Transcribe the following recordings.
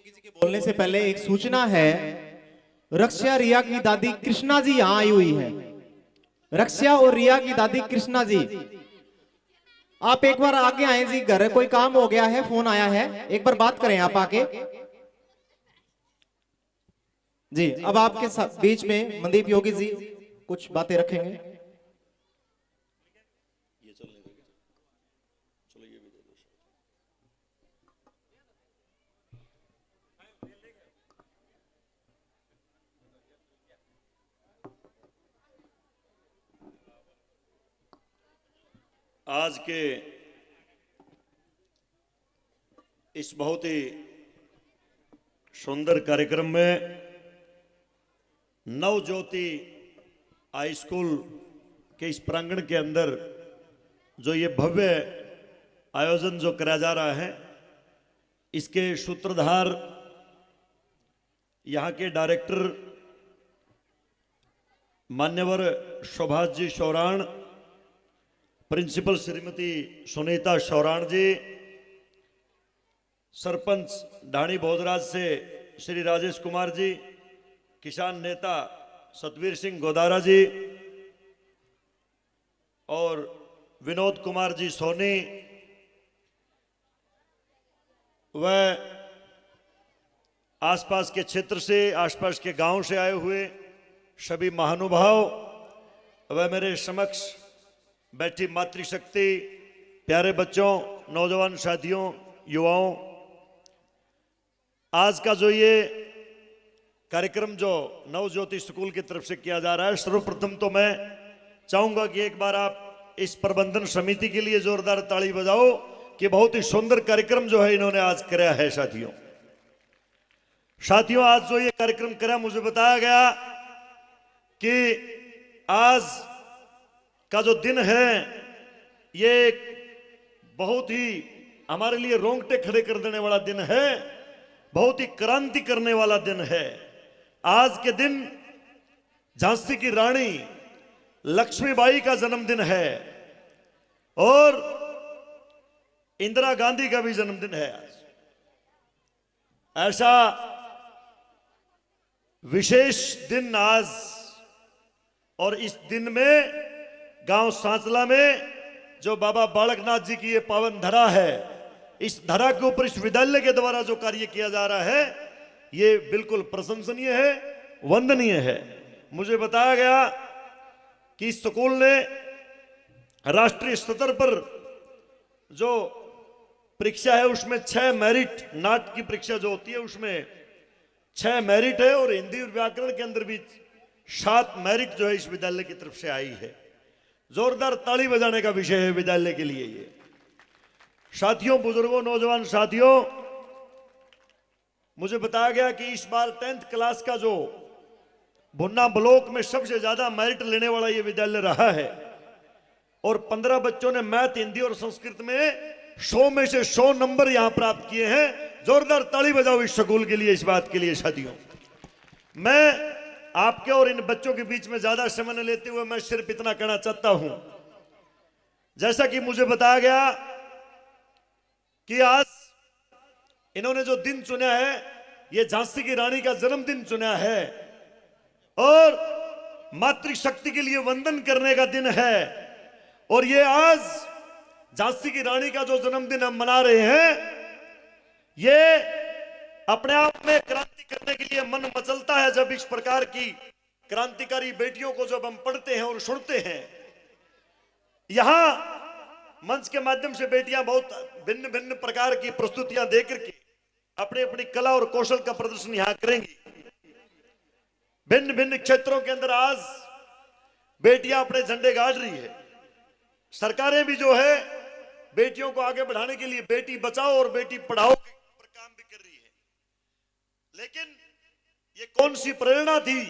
बोलने से पहले एक सूचना है। रक्षा रिया की दादी कृष्णा जी यहाँ आई हुई है। रक्षा और रिया की दादी कृष्णा जी, आप एक बार आगे आए जी। घर कोई काम हो गया है, फोन आया है, एक बार बात करें आप आके जी। अब आपके बीच में मनदीप योगी जी कुछ बातें रखेंगे। आज के इस बहुत ही सुंदर कार्यक्रम में नवज्योति हाई स्कूल के इस प्रांगण के अंदर जो ये भव्य आयोजन जो कराया जा रहा है, इसके सूत्रधार यहाँ के डायरेक्टर मान्यवर शोभाष जी शौराण, प्रिंसिपल श्रीमती सुनीता शौराण जी, सरपंच ढाणी भोजराज से श्री राजेश कुमार जी, किसान नेता सतवीर सिंह गोदारा जी और विनोद कुमार जी सोनी व आसपास के क्षेत्र से, आसपास के गांव से आए हुए सभी महानुभाव व मेरे समक्ष बैठी मातृशक्ति, प्यारे बच्चों, नौजवान साथियों, युवाओं, आज का जो ये कार्यक्रम जो नवज्योति स्कूल की तरफ से किया जा रहा है, सर्वप्रथम तो मैं चाहूंगा कि एक बार आप इस प्रबंधन समिति के लिए जोरदार ताली बजाओ कि बहुत ही सुंदर कार्यक्रम जो है इन्होंने आज कराया है। साथियों, आज जो ये कार्यक्रम कराया, मुझे बताया गया कि आज का जो दिन है ये बहुत ही हमारे लिए रोंगटे खड़े कर देने वाला दिन है, बहुत ही क्रांति करने वाला दिन है। आज के दिन झांसी की रानी लक्ष्मीबाई का जन्मदिन है और इंदिरा गांधी का भी जन्मदिन है। आज ऐसा विशेष दिन आज, और इस दिन में गांव सांचला में जो बाबा बालकनाथ जी की ये पावन धरा है, इस धरा के ऊपर इस विद्यालय के द्वारा जो कार्य किया जा रहा है ये बिल्कुल प्रशंसनीय है, वंदनीय है। मुझे बताया गया कि इस स्कूल ने राष्ट्रीय स्तर पर जो परीक्षा है उसमें 6 मेरिट, नाट की परीक्षा जो होती है उसमें 6 मेरिट है और हिंदी और व्याकरण के अंदर भी 7 मेरिट जो है इस विद्यालय की तरफ से आई है। जोरदार ताली बजाने का विषय है विद्यालय के लिए ये। साथियों, बुजुर्गों, नौजवान साथियों, मुझे बताया गया कि इस बार 10th क्लास का जो भुन्ना ब्लॉक में सबसे ज्यादा मेरिट लेने वाला ये विद्यालय रहा है और 15 बच्चों ने मैथ, हिंदी और संस्कृत में 100 में से 100 नंबर यहां प्राप्त किए हैं। जोरदार ताली बजाओ इस स्कूल के लिए, इस बात के लिए। साथियों, मैं आपके और इन बच्चों के बीच में ज्यादा समय न लेते हुए मैं सिर्फ इतना कहना चाहता हूं, जैसा कि मुझे बताया गया कि आज इन्होंने जो दिन चुना है ये झांसी की रानी का जन्मदिन चुना है और मातृशक्ति के लिए वंदन करने का दिन है। और ये आज झांसी की रानी का जो जन्मदिन हम मना रहे हैं, ये अपने आप में क्रांति करने के लिए मन मचलता है जब इस प्रकार की क्रांतिकारी बेटियों को जब हम पढ़ते हैं और सुनते हैं। यहां मंच के माध्यम से बेटियां बहुत भिन्न भिन्न प्रकार की प्रस्तुतियां देकर के अपनी अपनी कला और कौशल का प्रदर्शन यहां करेंगी। भिन्न भिन्न क्षेत्रों के अंदर आज बेटियां अपने झंडे गाड़ रही है। सरकारें भी जो है बेटियों को आगे बढ़ाने के लिए बेटी बचाओ और बेटी पढ़ाओ के ऊपर काम भी कर रही है। लेकिन ये कौन सी प्रेरणा थी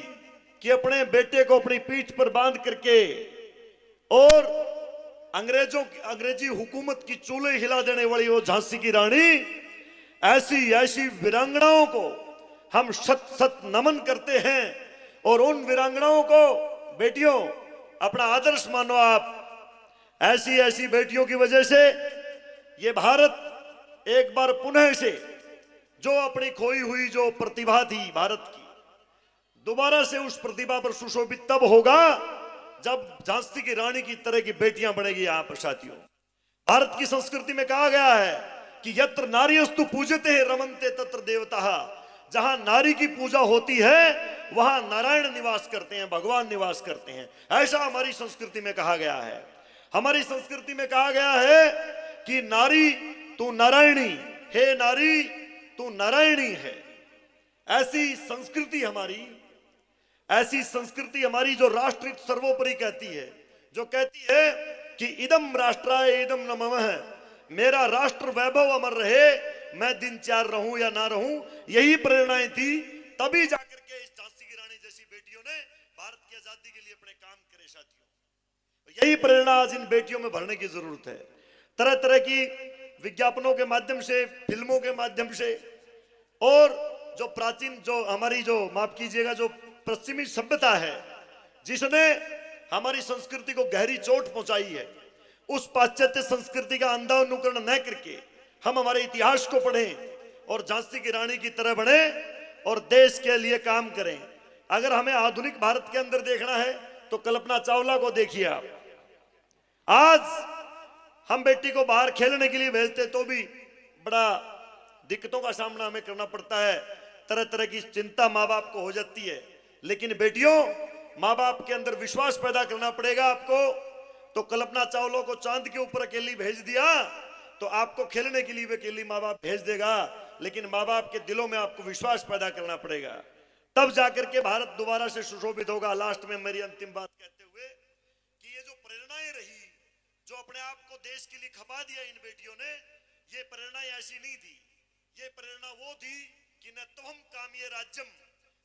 कि अपने बेटे को अपनी पीठ पर बांध करके और अंग्रेजी हुकूमत की चूल्हे हिला देने वाली वो झांसी की रानी, ऐसी ऐसी वीरांगनाओं को हम सत सत नमन करते हैं और उन वीरांगनाओं को, बेटियों, अपना आदर्श मानो आप। ऐसी ऐसी बेटियों की वजह से ये भारत एक बार पुनः से जो अपनी खोई हुई जो प्रतिभा थी भारत की, दोबारा से उस प्रतिभा पर सुशोभित तब होगा जब झांसी की रानी की तरह की बेटियां बनेगी। यहां पर साथियों, भारत की संस्कृति में कहा गया है कि यत्र नार्यस्तु पूजते हैं रमन्ते तत्र देवता। जहां नारी की पूजा होती है वहां नारायण निवास करते हैं, भगवान निवास करते हैं। ऐसा हमारी संस्कृति में कहा गया है। हमारी संस्कृति में कहा गया है कि नारी तू नारायणी, हे नारी तू नारायणी है। ऐसी संस्कृति हमारी जो राष्ट्र सर्वोपरि कहती है, जो कहती है कि इदम राष्ट्राय इदम न ममः, मेरा राष्ट्र वैभव अमर रहे, मैं दिन चार रहूं या ना रहूं। यही प्रेरणाएं थी, तभी जाकर के इस झांसी की रानी जैसी बेटियों ने भारत की आजादी के लिए अपने काम करे साथियों। यही प्रेरणा आज इन बेटियों में भरने की जरूरत है। तरह तरह की विज्ञापनों के माध्यम से, फिल्मों के माध्यम से, और जो प्राचीन, जो हमारी, जो माफ कीजिएगा, जो पश्चिमी सभ्यता है जिसने हमारी संस्कृति को गहरी चोट पहुंचाई है, उस पाश्चात्य संस्कृति का अंधा अनुकरण न करके हम हमारे इतिहास को पढ़ें और झांसी की रानी की तरह बने और देश के लिए काम करें। अगर हमें आधुनिक भारत के अंदर देखना है तो कल्पना चावला को देखिए आप। आज हम बेटी को बाहर खेलने के लिए भेजते तो भी बड़ा दिक्कतों का सामना हमें करना पड़ता है, तरह तरह की चिंता माँ बाप को हो जाती है। लेकिन बेटियों, माँ बाप के अंदर विश्वास पैदा करना पड़ेगा आपको। तो कल्पना चावला को चांद के ऊपर अकेली भेज दिया तो आपको खेलने के लिए भी अकेली माँ बाप भेज देगा, लेकिन माँ बाप के दिलों में आपको विश्वास पैदा करना पड़ेगा, तब जाकर के भारत दोबारा से सुशोभित होगा। लास्ट में मेरी अंतिम बात कहते हुए कि ये जो प्रेरणाएं रही, जो अपने आप को देश के लिए खपा दिया इन बेटियों ने, ये प्रेरणाएं ऐसी नहीं थी। ये प्रेरणा वो थी कि न त्वम काम्ये राज्यम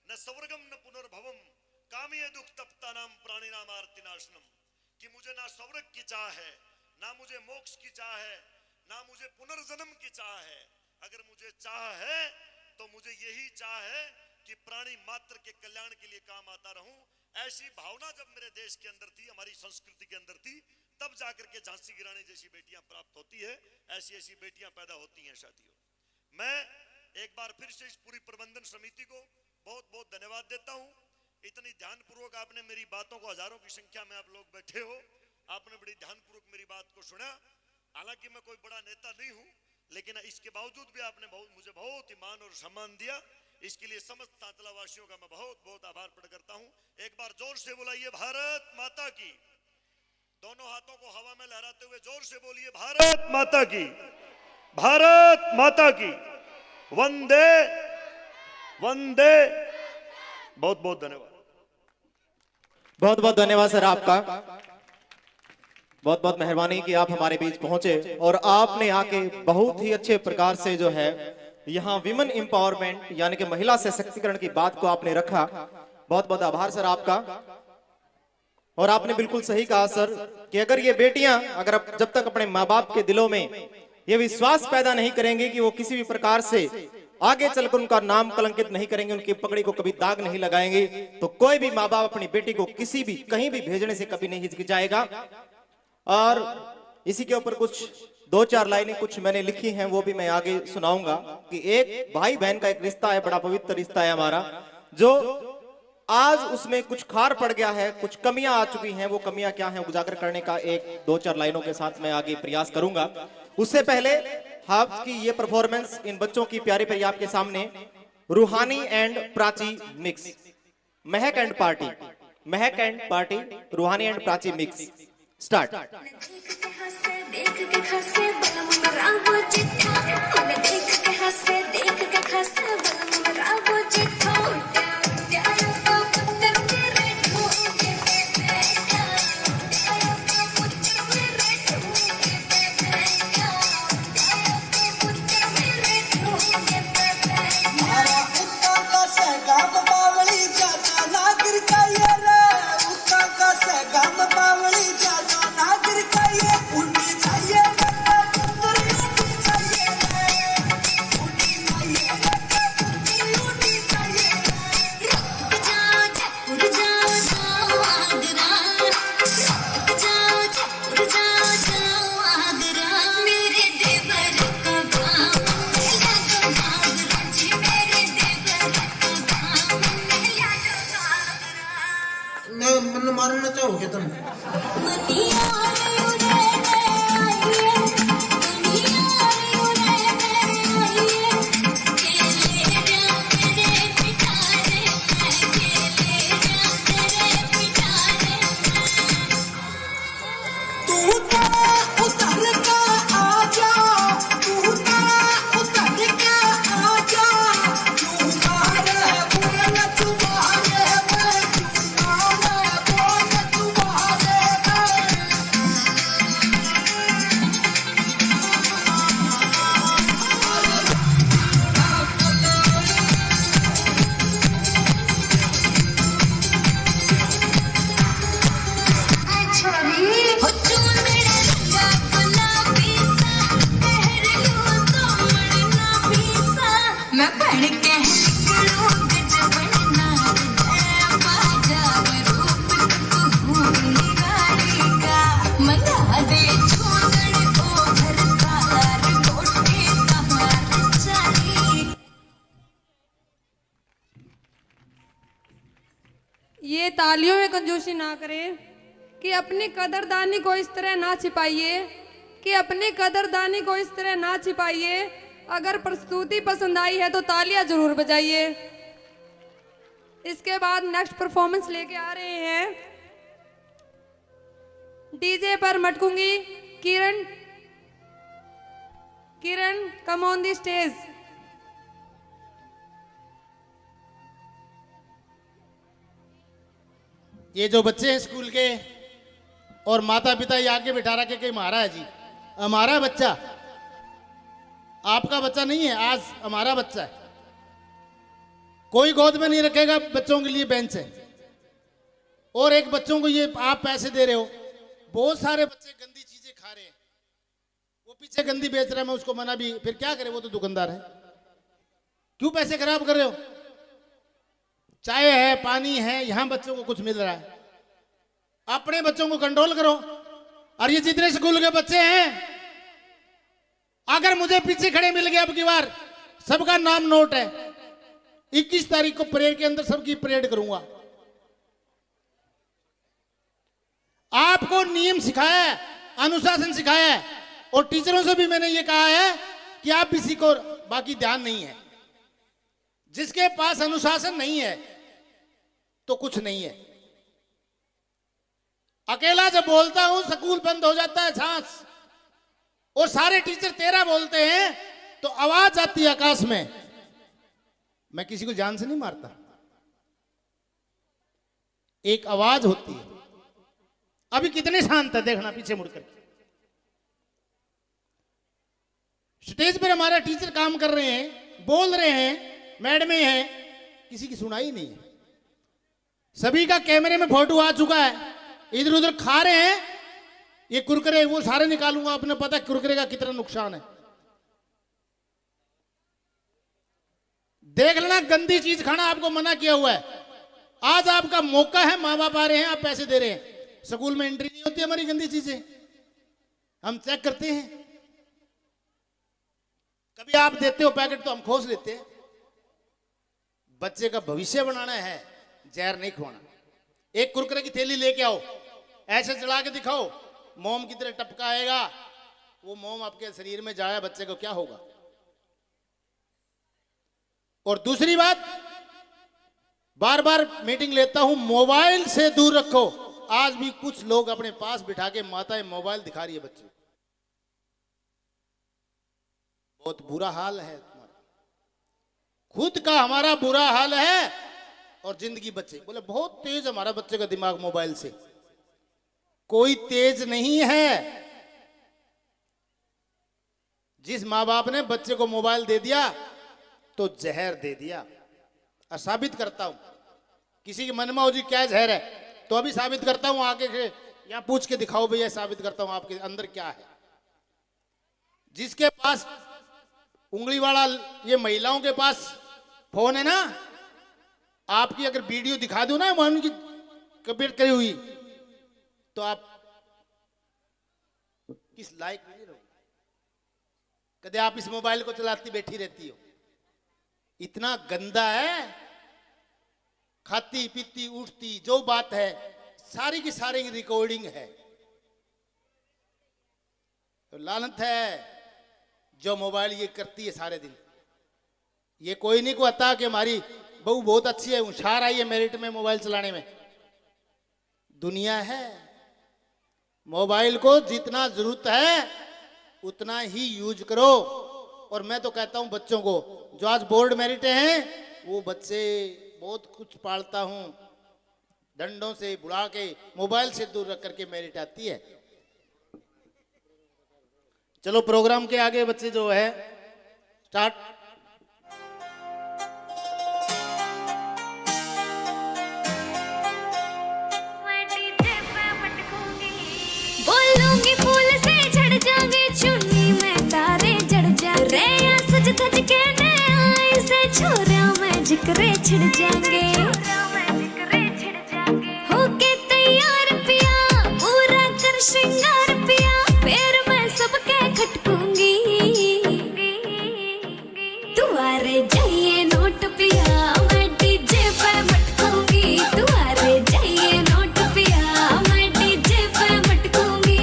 न स्वर्गम न पुनर्भवम काम्ये दुख तप्ता नाम प्राणी नाम आर्तिनाशनम, कि मुझे ना स्वर्ग की चाह है, ना मुझे मोक्ष की चाह है, ना मुझे पुनर्जन्म की चाह है। अगर मुझे चाह है तो मुझे यही चाह है कि प्राणी मात्र के कल्याण के लिए काम आता रहूं। ऐसी भावना जब मेरे देश के अंदर थी, हमारी संस्कृति के अंदर थी, तब जाकर के झांसी की रानी जैसी बेटियां प्राप्त होती है, ऐसी ऐसी बेटियां पैदा होती हैं साथियों। मैं एक बार फिर से इस पूरी प्रबंधन समिति को बहुत बहुत धन्यवाद देता हूं। इतनी ध्यानपूर्वक आपने मेरी बातों को, हजारों की संख्या में आप लोग बैठे हो, आपने बड़ी ध्यानपूर्वक मेरी बात को सुना। हालांकि मैं कोई बड़ा नेता नहीं हूं, लेकिन इसके बावजूद भी आपने मुझे बहुत ही मान और सम्मान दिया। इसके लिए समस्त सांतला वासियों का मैं बहुत बहुत आभार प्रकट करता हूं। एक बार जोर से बुलाइए भारत माता की। दोनों हाथों को हवा में लहराते हुए जोर से बोलिए भारत माता की, भारत माता की, वंदे वंदे। बहुत बहुत धन्यवाद। बहुत बहुत धन्यवाद सर आपका। बहुत बहुत मेहरबानी कि आप हमारे बीच पहुंचे और आपने आके बहुत ही अच्छे प्रकार से जो है यहाँ विमेन एम्पावरमेंट यानी कि महिला सशक्तिकरण की बात को आपने रखा। बहुत बहुत आभार सर आपका। और आपने बिल्कुल सही कहा सर कि अगर ये बेटियां जब तक अपने माँ बाप के दिलों में ये विश्वास पैदा नहीं करेंगे कि वो किसी भी प्रकार से आगे चलकर उनका नाम कलंकित नहीं करेंगे, उनकी पगड़ी को कभी दाग नहीं लगाएंगे, तो कोई भी माँ बाप अपनी बेटी को किसी भी कहीं भी भेजने से कभी नहीं हिचकिचाएगा। और इसी के ऊपर कुछ दो चार लाइनें कुछ मैंने लिखी हैं, वो भी मैं आगे सुनाऊंगा कि एक भाई बहन का एक रिश्ता है, बड़ा पवित्र रिश्ता है हमारा, जो आज उसमें कुछ खार पड़ गया है, कुछ कमियां आ चुकी हैं। वो कमियां क्या हैं उजागर करने का एक दो चार लाइनों के साथ मैं आगे प्रयास करूंगा। उससे पहले आपकी ये परफॉर्मेंस इन बच्चों की प्यारी प्यारी आपके सामने रूहानी and Prachi mix, Mahak and party रूहानी एंड प्राची मिक्स स्टार्ट। हो गया तुम। ये तालियों में कंजूसी ना करें कि अपनी कदरदानी को इस तरह ना छिपाइए, कि अपनी कदरदानी को इस तरह ना छिपाइए। अगर प्रस्तुति पसंद आई है तो तालियां जरूर बजाइए। इसके बाद नेक्स्ट परफॉर्मेंस लेके आ रहे हैं, डीजे पर मटकूंगी किरण। किरण, कम ऑन द स्टेज। ये जो बच्चे हैं स्कूल के और माता पिता ये आगे बिठा रखे कि हमारा है जी, हमारा बच्चा, आपका बच्चा नहीं है, आज हमारा बच्चा है। कोई गोद में नहीं रखेगा, बच्चों के लिए बेंच है। और एक बच्चों को ये आप पैसे दे रहे हो, बहुत सारे बच्चे गंदी चीजें खा रहे हैं, वो पीछे गंदी बेच रहा है, मैं उसको मना भी, फिर क्या करे, वो तो दुकानदार है। क्यों पैसे खराब कर रहे हो? चाय है, पानी है, यहां बच्चों को कुछ मिल रहा है। अपने बच्चों को कंट्रोल करो। और ये जितने स्कूल के बच्चे हैं, अगर मुझे पीछे खड़े मिल गए अब की बार, सबका नाम नोट है। 21 तारीख को परेड के अंदर सबकी परेड करूंगा। आपको नियम सिखाया है, अनुशासन सिखाया है, और टीचरों से भी मैंने ये कहा है कि आप किसी को बाकी ध्यान नहीं है। जिसके पास अनुशासन नहीं है तो कुछ नहीं है। अकेला जब बोलता हूं स्कूल बंद हो जाता है सांस, और सारे टीचर तेरा बोलते हैं तो आवाज आती है आकाश में। मैं किसी को जान से नहीं मारता, एक आवाज होती है। अभी कितने शांत है, देखना पीछे मुड़कर। स्टेज पर हमारा टीचर काम कर रहे हैं, बोल रहे हैं, मैडमें हैं, किसी की सुनाई नहीं है। सभी का कैमरे में फोटो आ चुका है, इधर उधर खा रहे हैं। ये कुरकुरे वो सारे निकालूंगा, अपने पता है कुरकुरे का कितना नुकसान है। देख लेना, गंदी चीज खाना आपको मना किया हुआ है। आज आपका मौका है, माँ बाप आ रहे हैं, आप पैसे दे रहे हैं। स्कूल में एंट्री नहीं होती हमारी गंदी चीजें, हम चेक करते हैं। कभी आप देते हो पैकेट तो हम खोज लेते हैं। बच्चे का भविष्य बनाना है, जहर नहीं खुआना। एक कुरकुरे की थैली लेके आओ, ऐसे चला के दिखाओ, मोम की तरह टपका आएगा, वो मोम आपके शरीर में जाए, बच्चे को क्या होगा। और दूसरी बात, बार बार मीटिंग लेता हूं, मोबाइल से दूर रखो। आज भी कुछ लोग अपने पास बिठा के माताएं मोबाइल दिखा रही है बच्चे, बहुत बुरा हाल है तुम्हारा। खुद का हमारा बुरा हाल है और जिंदगी बच्चे बोले बहुत तेज हमारा बच्चे का दिमाग मोबाइल से। कोई तेज नहीं है। जिस मां बाप ने बच्चे को मोबाइल दे दिया तो जहर दे दिया। और साबित करता हूं, किसी के मन में हो जी क्या जहर है, तो अभी साबित करता हूं, आके यहां पूछ के दिखाओ भैया, साबित करता हूं आपके अंदर क्या है। जिसके पास उंगली वाला, ये महिलाओं के पास फोन है ना, आपकी अगर वीडियो दिखा दो ना उनकी कमेंट करी हुई, तो आप किस लायक नहीं रहोगे। कदे आप इस मोबाइल को चलाती बैठी रहती हो, इतना गंदा है। खाती पीती उठती जो बात है सारी की सारी रिकॉर्डिंग है। तो लानत है जो मोबाइल ये करती है सारे दिन। ये कोई नहीं को आता कि हमारी बहू बहुत अच्छी है, होशियार आई है मेरिट में मोबाइल चलाने में। दुनिया है, मोबाइल को जितना जरूरत है उतना ही यूज करो। और मैं तो कहता हूं बच्चों को, जो आज बोर्ड मेरिट हैं वो बच्चे बहुत कुछ पालता हूं, डंडों से बुला के मोबाइल से दूर रख करके मेरिट आती है। चलो प्रोग्राम के आगे बच्चे जो है स्टार्ट। बोलूंगी फूल से झड़ जाएंगे, चुन्नी में तारे जड़ जाएंगे, सज धज के नए से छोरा में जिक्रे छिड़ जाएंगे। होके तैयार पिया पूरा कर श्रृंगार पिया, पैर में सबके खटकूंगी। तुम्हारे जाइए नोट पिया मैं डीजे पे मटकूंगी, तुम्हारे जाइए नोट पिया मैं डीजे पे मटकूंगी।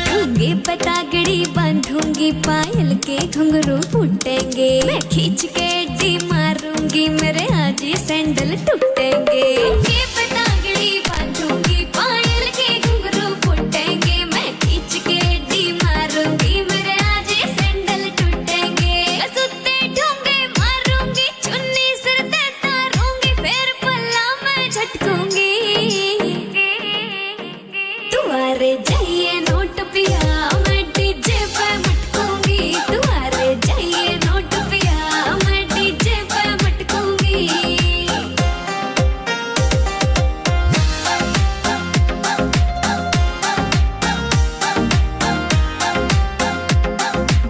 ढूंगे पटागड़ी बांधूंगी, पायल के घुंघरू फूटेंगे, मैं खींच के डी मारूंगी, मेरे आज ही सैंडल टूटेंगे। ढूंगे पटागड़ी बांधूंगी, पायल के घुंघरू फूटेंगे, मैं खींच के डी मारूंगी, मेरे आज ही सैंडल टूटेंगे। सुत्ते ढूंगे मारूंगी, चुन्नी सिर पे तारूंगी, फिर पल्ला मैं झटकूंगी। तुम्हारे जाइए नोट पिया मैं डीजे पे मटकूंगी, तुम्हारे जाइए नोट पिया मैं डीजे पे मटकूंगी।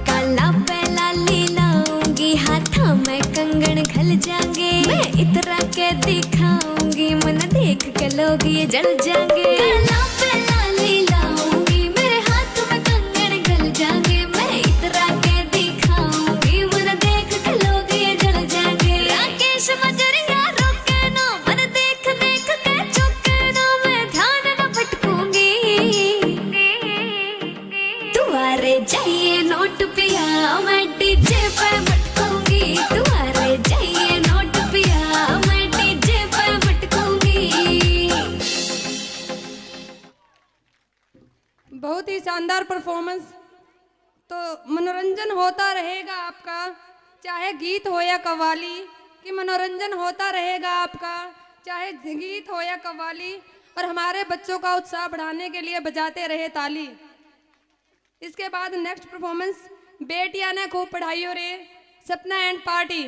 काला पे लाली लाऊंगी, हाथा में कंगन घल जाएंगे, मैं इतरा के दिखाऊंगी, मन देख के लोग ये जल जाएंगे। काला पे लाली लाऊंगी, मेरे हाथ में कंगन घल जाएंगे, मैं इतरा के दिखाऊंगी, मन देख के लोग ये जल जाएंगे। राकेश मजरिया रोके ना, मन देख देख के चौके ना, मैं ध्यान न भटकूंगी। तुम्हारे जाइए नोट पिया मैं डीजे पे मटकूंगी, तुम्हारे जाइए नोट पिया मैं डीजे पे मटकूंगी। बहुत ही शानदार परफॉर्मेंस। तो मनोरंजन होता रहेगा आपका, चाहे गीत हो या कव्वाली, कि मनोरंजन होता रहेगा आपका, चाहे गीत हो या कव्वाली। और हमारे बच्चों का उत्साह बढ़ाने के लिए बजाते रहे ताली। इसके बाद नेक्स्ट परफॉर्मेंस, बेटियां ने खूब पढ़ाई हो रे, सपना एंड पार्टी।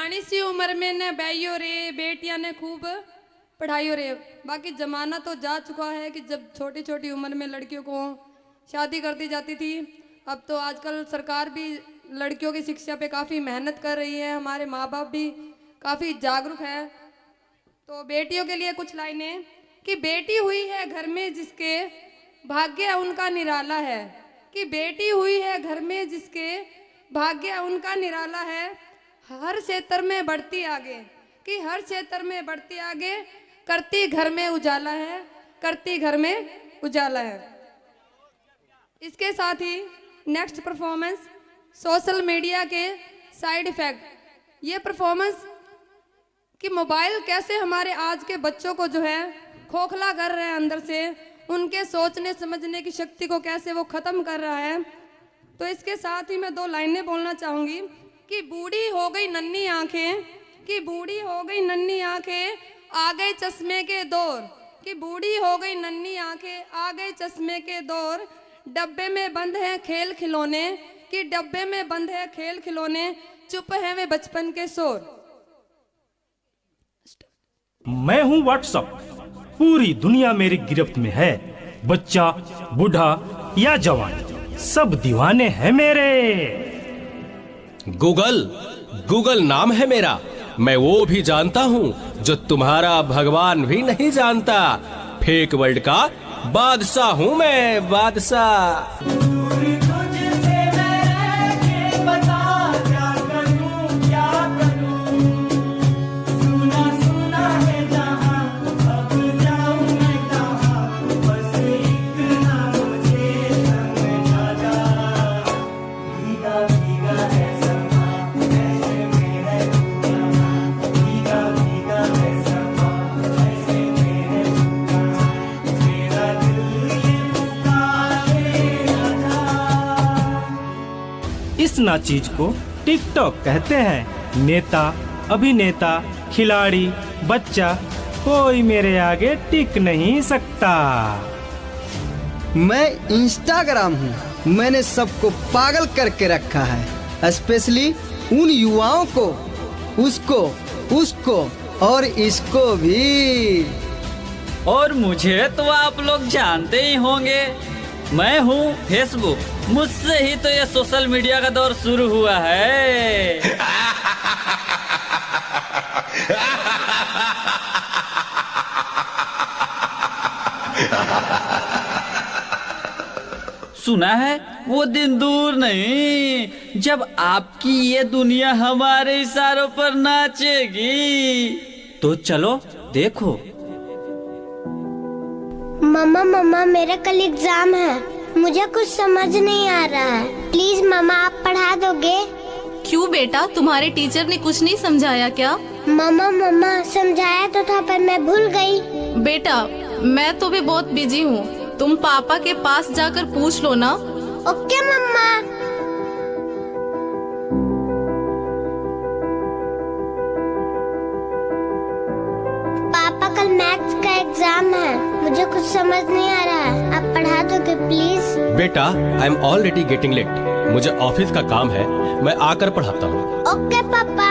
जानी सी उम्र में न बैयो रे बेटियां ने खूब पढ़ाइयो रे। बाकी जमाना तो जा चुका है कि जब छोटी छोटी उम्र में लड़कियों को शादी कर दी जाती थी। अब तो आजकल सरकार भी लड़कियों की शिक्षा पे काफ़ी मेहनत कर रही है, हमारे माँ बाप भी काफ़ी जागरूक है। तो बेटियों के लिए कुछ लाइनें कि बेटी हुई है घर में जिसके भाग्य उनका निराला है, कि बेटी हुई है घर में जिसके भाग्य उनका निराला है। हर क्षेत्र में बढ़ती आगे, कि हर क्षेत्र में बढ़ती आगे, करती घर में उजाला है, करती घर में उजाला है। इसके साथ ही नेक्स्ट परफॉर्मेंस सोशल मीडिया के साइड इफेक्ट। ये परफॉर्मेंस कि मोबाइल कैसे हमारे आज के बच्चों को जो है खोखला कर रहा है, अंदर से उनके सोचने समझने की शक्ति को कैसे वो ख़त्म कर रहा है। तो इसके साथ ही मैं 2 लाइनें बोलना चाहूँगी कि बूढ़ी हो गई नन्ही आंखें, कि बूढ़ी हो गई नन्ही आंखें आ गए चश्मे के दौर, कि बूढ़ी हो गई नन्ही आंखें आ गए चश्मे के दौर। डब्बे में बंद है खेल खिलौने, कि डब्बे में बंद है खेल खिलौने, चुप है वे बचपन के शोर। मैं हूं व्हाट्सएप, पूरी दुनिया मेरी गिरफ्त में है। बच्चा, बूढ़ा या जवान, सब दीवाने हैं मेरे। गूगल नाम है मेरा, मैं वो भी जानता हूँ जो तुम्हारा भगवान भी नहीं जानता। फेक वर्ल्ड का बादशाह हूँ मैं, बादशाह। इस ना चीज को टिकटॉक कहते हैं। नेता, अभिनेता, खिलाड़ी, बच्चा, कोई मेरे आगे टिक नहीं सकता। मैं इंस्टाग्राम हूँ, मैंने सबको पागल करके रखा है, स्पेशली उन युवाओं को, उसको और इसको भी। और मुझे तो आप लोग जानते ही होंगे, मैं हूँ फेसबुक, मुझसे ही तो ये सोशल मीडिया का दौर शुरू हुआ है। सुना है वो दिन दूर नहीं जब आपकी ये दुनिया हमारे इशारों पर नाचेगी। तो चलो देखो। मम्मा मेरा कल एग्जाम है, मुझे कुछ समझ नहीं आ रहा है, प्लीज मम्मा आप पढ़ा दोगे? क्यों बेटा, तुम्हारे टीचर ने कुछ नहीं समझाया क्या? मम्मा समझाया तो था पर मैं भूल गई। बेटा मैं तो भी बहुत बिजी हूँ, तुम पापा के पास जाकर पूछ लो ना। ओके मम्मा। पापा कल मैथ्स का एग्जाम है, मुझे कुछ समझ नहीं आ रहा है, आप पढ़ा दोगे प्लीज? बेटा I am already getting late, मुझे ऑफिस का काम है, मैं आकर पढ़ाता हूँ। ओके पापा।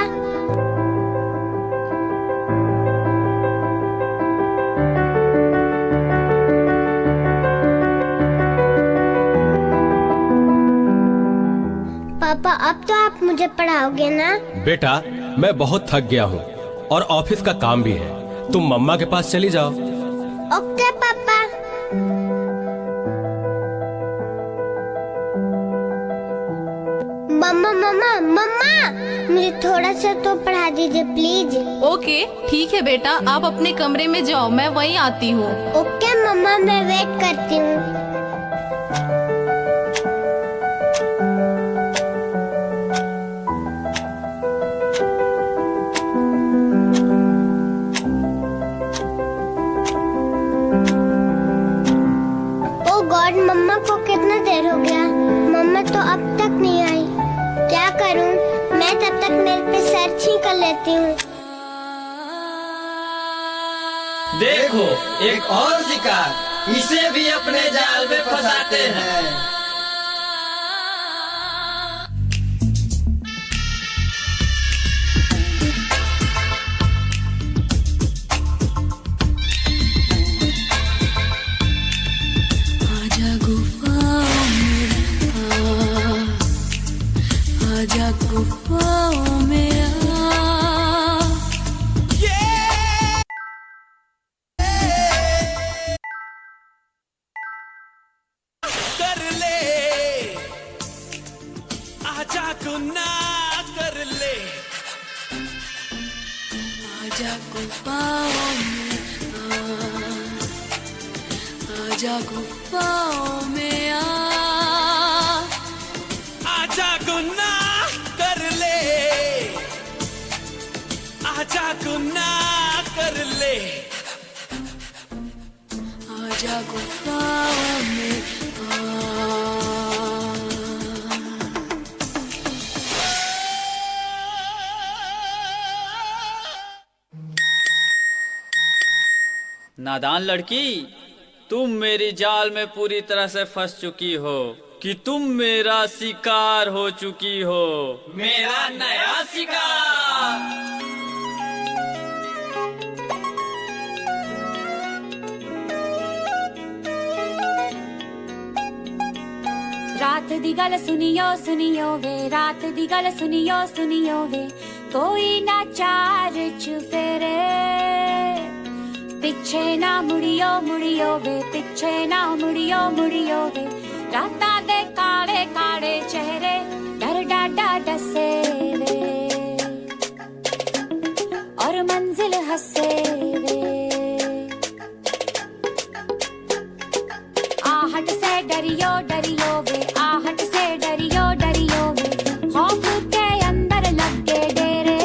पापा अब तो आप मुझे पढ़ाओगे ना? बेटा मैं बहुत थक गया हूँ और ऑफिस का काम भी है, तुम मम्मा के पास चली जाओ। ओके पापा। मम्मा मुझे थोड़ा सा तो पढ़ा दीजिए प्लीज। ओके ठीक है बेटा, आप अपने कमरे में जाओ, मैं वहीं आती हूँ। ओके मम्मा, मैं वेट करती हूँ। मम्मा को कितना देर हो गया, मम्मा तो अब तक नहीं आई, क्या करूं? मैं तब तक मेल पे सर्च ही कर लेती हूँ। देखो एक और शिकार, इसे भी अपने जाल में फंसाते हैं। गुफाओं में कर ले आजा गुनाह कर ले आजा गुफाओं में आजा गुफाओं में आजा गुनाह कर ले आजा गुनाह कर ले आजा गुफाओं में नादान लड़की, तुम मेरी जाल में पूरी तरह से फंस चुकी हो कि तुम मेरा शिकार हो चुकी हो, मेरा नया शिकार। रात दी गल सुनियो सुनियो वे, रात दी गल सुनियो सुनियो वे, कोई ना चार चुफेरे, पिछे ना मुड़ियो मुड़ियो वे, पिछे ना मुड़ियो मुड़ियो वे, राता दे काले काले चेहरे डर डाडा डसे वे, और मंजिल हंसे वे, आहट से डरियो डरियो वे, आहट से डरियो डरियो वे, खौफ के अंदर लगे डेरे,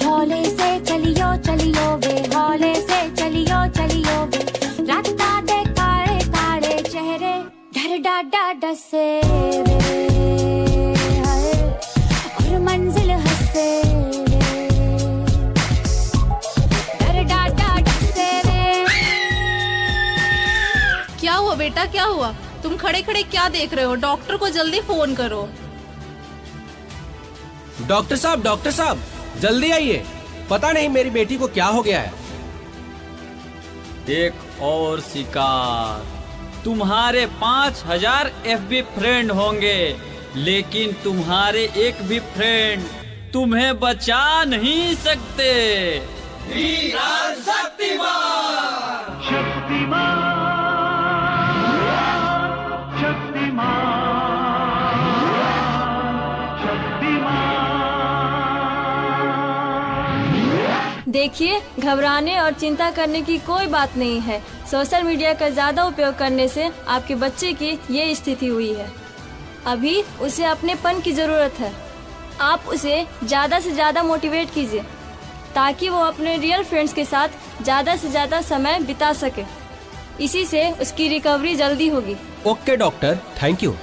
हौले से चलियो चलियो वे, हौले से चलियो चलियो वे, राता दे काले काले चेहरे डर डाडा डसे वे, हाय, और मंजिल हंसे वे, डर डाडा डसे वे। क्या हुआ बेटा, क्या हुआ? तुम खड़े खड़े क्या देख रहे हो? डॉक्टर को जल्दी फोन करो। डॉक्टर साहब जल्दी आइए, पता नहीं मेरी बेटी को क्या हो गया है। एक और शिकार। तुम्हारे 5000 FB फ्रेंड होंगे, लेकिन तुम्हारे एक भी फ्रेंड तुम्हें बचा नहीं सकते। देखिए, घबराने और चिंता करने की कोई बात नहीं है। सोशल मीडिया का ज़्यादा उपयोग करने से आपके बच्चे की ये स्थिति हुई है। अभी उसे अपनेपन की ज़रूरत है। आप उसे ज़्यादा से ज़्यादा मोटिवेट कीजिए ताकि वो अपने रियल फ्रेंड्स के साथ ज़्यादा से ज़्यादा समय बिता सके। इसी से उसकी रिकवरी जल्दी होगी। Okay doctor, thank you.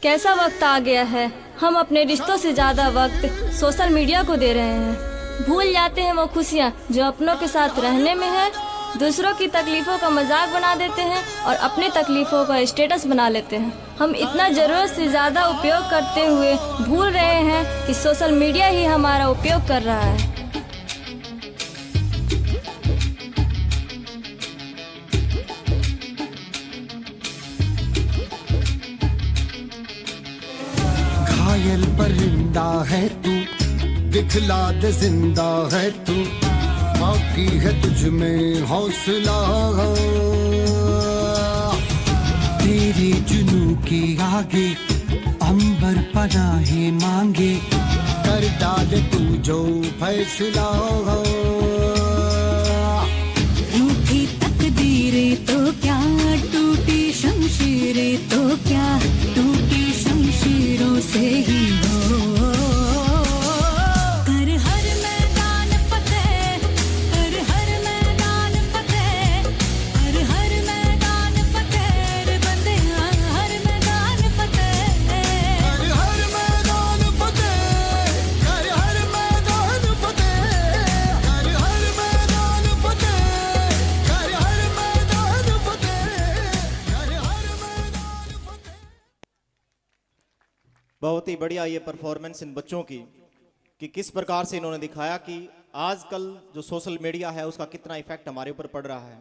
कैसा वक्त आ गया है, हम अपने रिश्तों से ज़्यादा वक्त सोशल मीडिया को दे रहे हैं। भूल जाते हैं वो खुशियाँ जो अपनों के साथ रहने में है। दूसरों की तकलीफों का मजाक बना देते हैं और अपनी तकलीफों का स्टेटस बना लेते हैं। हम इतना जरूरत से ज़्यादा उपयोग करते हुए भूल रहे हैं कि सोशल मीडिया ही हमारा उपयोग कर रहा है। घायल परिंदा है तू, दिखला दे जिंदा है तू, बाकी है तुझ में हौसला। तेरे जुनू के आगे अंबर पनाहे मांगे, कर डाल तू जो फैसला। रूठी तकदीरें तो क्या, टूटी शमशीरें तो क्या, टूटी शमशीरों से ही हो। कर हर मैदान फतेह, कर हर मैदान फतेह, कर हर मैदान फतेह रे बंदे, हर मैदान फतेह, कर हर मैदान फतेह, कर हर मैदान फतेह, कर हर मैदान फतेह, कर हर मैदान फतेह, कर हर मैदान फतेह। बहुत ही बढ़िया ये परफॉर्मेंस इन बच्चों की कि किस प्रकार से इन्होंने दिखाया कि आजकल जो सोशल मीडिया है उसका कितना इफेक्ट हमारे ऊपर पड़ रहा है।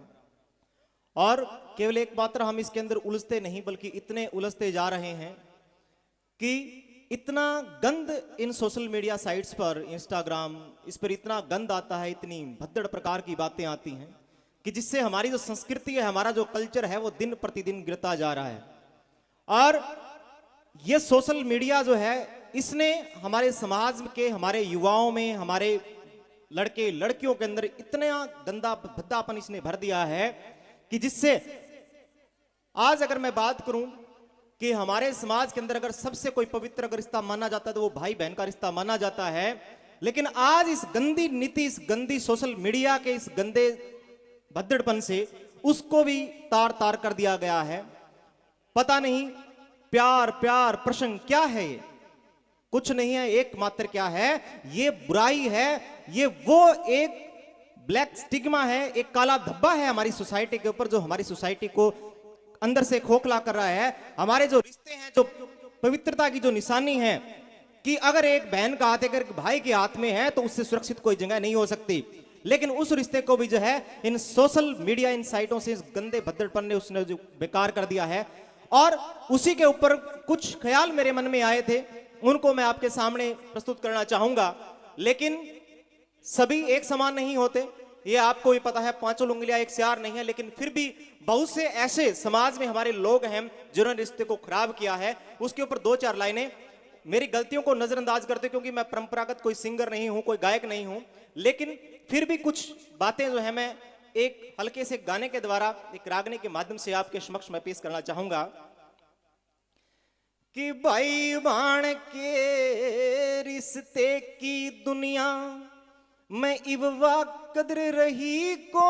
और केवल एक मात्र हम इसके अंदर उलझते नहीं बल्कि इतने उलझते जा रहे हैं कि इतना गंद इन सोशल मीडिया साइट्स पर, इंस्टाग्राम, इस पर इतना गंद आता है, इतनी भद्दड़ प्रकार की बातें आती हैं कि जिससे हमारी जो संस्कृति है, हमारा जो कल्चर है, वो दिन प्रतिदिन गिरता जा रहा है। और ये सोशल मीडिया जो है, इसने हमारे समाज के, हमारे युवाओं में, हमारे लड़के लड़कियों के अंदर इतना गंदा भद्दापन इसने भर दिया है कि जिससे आज अगर मैं बात करूं कि हमारे समाज के अंदर अगर सबसे कोई पवित्र अगर रिश्ता माना जाता है तो वो भाई बहन का रिश्ता माना जाता है। लेकिन आज इस गंदी नीति, इस गंदी सोशल मीडिया के इस गंदे भद्दड़पन से उसको भी तार तार कर दिया गया है। पता नहीं प्यार प्यार प्रसंग क्या है, ये कुछ नहीं है, एकमात्र क्या है, ये बुराई है, ये वो एक ब्लैक स्टिग्मा है, एक काला धब्बा है हमारी सोसाइटी के ऊपर, जो हमारी सोसाइटी को अंदर से खोखला कर रहा है। हमारे जो रिश्ते हैं, जो पवित्रता की जो निशानी है कि अगर एक बहन का हाथ अगर भाई के हाथ में है तो उससे सुरक्षित कोई जगह नहीं हो सकती। लेकिन उस रिश्ते को भी जो है इन सोशल मीडिया, इन साइटों से, इस गंदे भद्दड़पन ने उसने जो बेकार कर दिया है। और उसी के ऊपर कुछ ख्याल मेरे मन में आए थे, उनको मैं आपके सामने प्रस्तुत करना चाहूंगा। लेकिन सभी एक समान नहीं होते, ये आपको भी पता है, पांचों उंगलियां एक सियार नहीं है। लेकिन फिर भी बहुत से ऐसे समाज में हमारे लोग हैं जिन्होंने रिश्ते को खराब किया है। उसके ऊपर दो चार लाइनें, मेरी गलतियों को नजरअंदाज करते, क्योंकि मैं परंपरागत कोई सिंगर नहीं हूं, कोई गायक नहीं हूं, लेकिन फिर भी कुछ बातें जो है मैं एक हल्के से गाने के द्वारा, एक रागने के माध्यम से आपके समक्ष मैं पेश करना चाहूंगा कि भाई बाण के रिश्ते की दुनिया में इववा कदर रही को